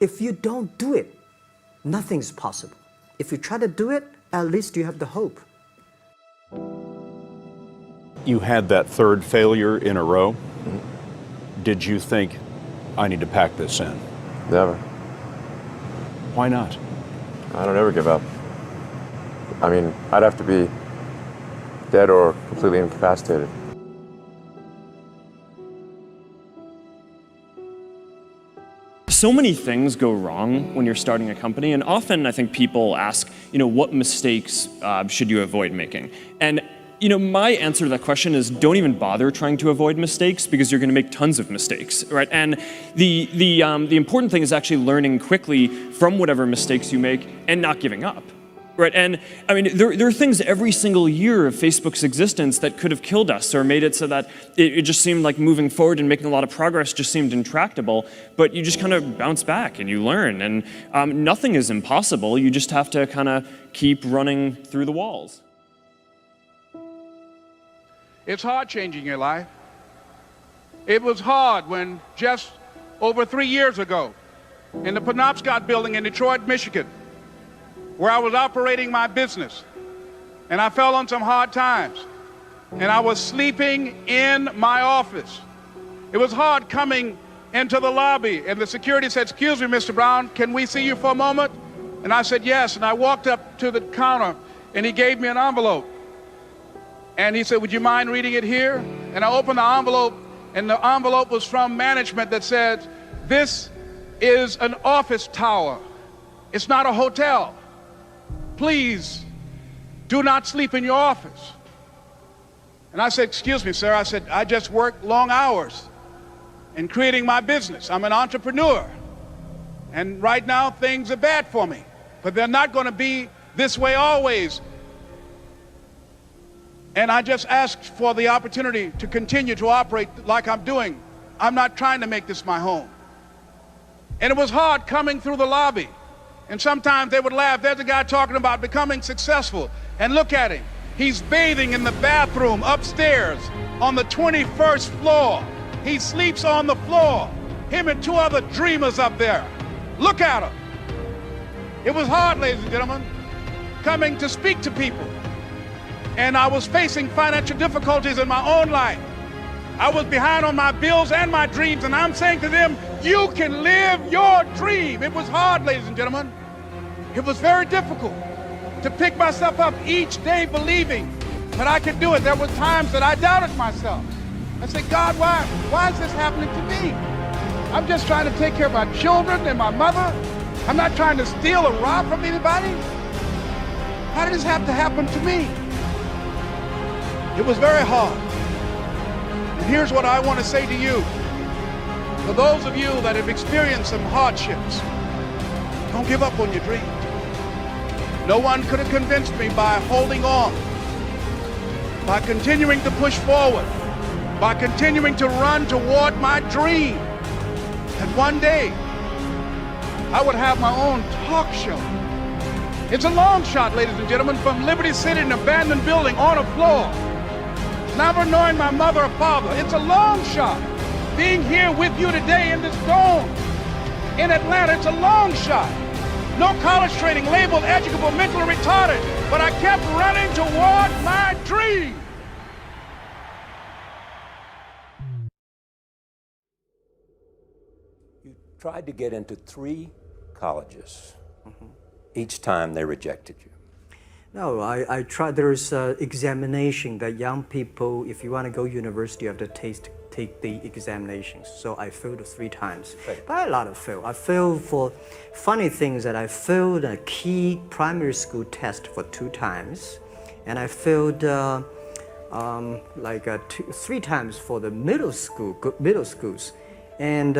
If you don't do it, nothing's possible. If you try to do it, at least you have the hope. You had that third failure in a row. Did you think, I need to pack this in? Never. Why not? I don't ever give up. I mean, I'd have to be dead or completely incapacitated. So many things go wrong when you're starting a company, and often I think people ask, what mistakes should you avoid making? And my answer to that question is don't even bother trying to avoid mistakes because you're going to make tons of mistakes, right? And the important thing is actually learning quickly from whatever mistakes you make and not giving up, right? And I mean, there are things every single year of Facebook's existence that could have killed us or made it so that it just seemed like moving forward and making a lot of progress just seemed intractable, but you just kind of bounce back and you learn, and nothing is impossible. You just have to kind of keep running through the walls. It's hard changing your life. It was hard when just over 3 years ago, in the Penobscot building in Detroit, Michigan, where I was operating my business, and I fell on some hard times, and I was sleeping in my office. It was hard coming into the lobby, and the security said, "Excuse me, Mr. Brown, can we see you for a moment?" And I said, "Yes," and I walked up to the counter, and he gave me an envelope. And he said, "Would you mind reading it here?" And I opened the envelope, and the envelope was from management that said, "This is an office tower. It's not a hotel. Please do not sleep in your office." And I said, "Excuse me, sir." I said, "I just work long hours in creating my business. I'm an entrepreneur. And right now, things are bad for me. But they're not going to be this way always. And I just asked for the opportunity to continue to operate like I'm doing. I'm not trying to make this my home." And it was hard coming through the lobby. And sometimes they would laugh. There's a guy talking about becoming successful. And look at him. He's bathing in the bathroom upstairs on the 21st floor. He sleeps on the floor. Him and 2 other dreamers up there. Look at him. It was hard, ladies and gentlemen, coming to speak to people. And I was facing financial difficulties in my own life. I was behind on my bills and my dreams, and I'm saying to them, you can live your dream. It was hard, ladies and gentlemen. It was very difficult to pick myself up each day believing that I could do it. There were times that I doubted myself. I said, "God, why is this happening to me? I'm just trying to take care of my children and my mother. I'm not trying to steal or rob from anybody. How did this have to happen to me?" It was very hard. And here's what I want to say to you. For those of you that have experienced some hardships, don't give up on your dreams. No one could have convinced me by holding on, by continuing to push forward, by continuing to run toward my dream, that one day I would have my own talk show. It's a long shot, ladies and gentlemen, from Liberty City, an abandoned building on a floor, never knowing my mother or father. It's a long shot. Being here with you today in this dome in Atlanta, it's a long shot. No college training, labeled educable, mentally retarded, but I kept running toward my dream. You tried to get into 3 colleges. Each time they rejected you. No, I tried. There's an examination that young people, if you want to go university, you have to take the examinations. So I failed 3 times. Right. But a lot of fail. I failed for funny things that I failed a key primary school test for 2 times, and I failed 3 times for the middle schools, and.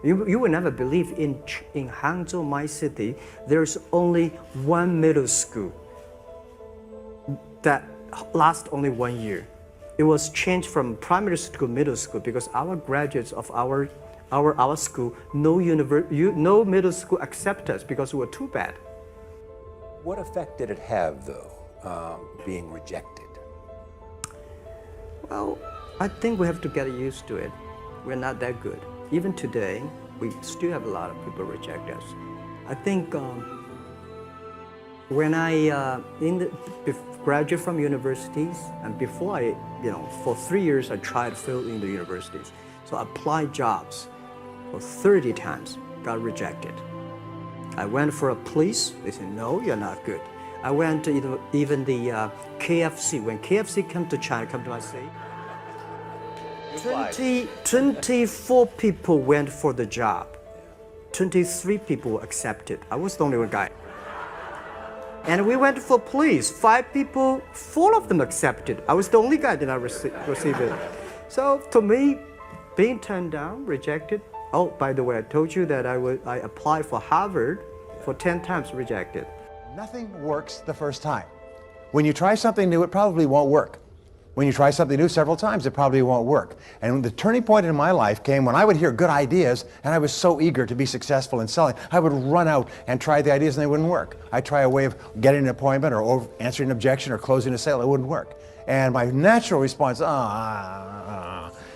You will never believe in Hangzhou, my city, there's only 1 middle school that lasts only 1 year. It was changed from primary school to middle school because our graduates of our school, no middle school accept us because we were too bad. What effect did it have, though, being rejected? Well, I think we have to get used to it. We're not that good. Even today, we still have a lot of people reject us. I think when I graduate from universities, and before for 3 years I tried to fill in the universities. So I applied jobs for 30 times, got rejected. I went for a police, they said, no, you're not good. I went to even the KFC. When KFC came to China, come to my city, 24 people went for the job. 23 people were accepted. I was the only one guy. And we went for police. 5 people, 4 of them accepted. I was the only guy that did not receive it. So to me, being turned down, rejected. Oh, by the way, I told you that I applied for Harvard for 10 times, rejected. Nothing works the first time. When you try something new, it probably won't work. When you try something new several times, it probably won't work. And the turning point in my life came when I would hear good ideas, and I was so eager to be successful in selling. I would run out and try the ideas, and they wouldn't work. I'd try a way of getting an appointment or answering an objection or closing a sale. It wouldn't work. And my natural response, and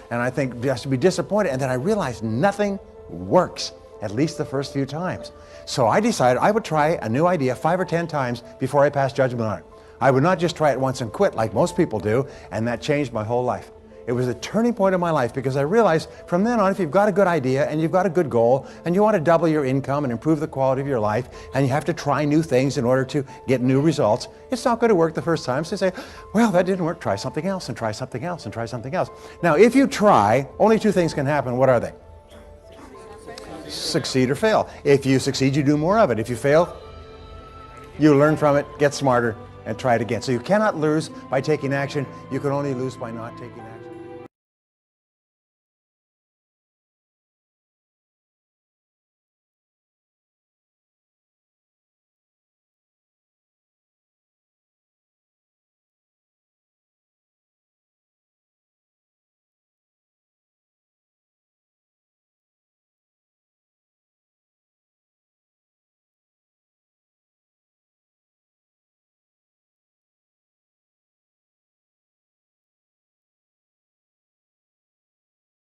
I think just to be disappointed. And then I realized nothing works, at least the first few times. So I decided I would try a new idea 5 or 10 times before I passed judgment on it. I would not just try it once and quit like most people do, and that changed my whole life. It was a turning point in my life because I realized from then on, if you've got a good idea and you've got a good goal and you want to double your income and improve the quality of your life, and you have to try new things in order to get new results, it's not going to work the first time. So you say, well, that didn't work, try something else and try something else and try something else. Now, if you try, only 2 things can happen. What are they? Succeed or fail. If you succeed, you do more of it. If you fail, you learn from it, get smarter, and try it again. So you cannot lose by taking action. You can only lose by not taking action.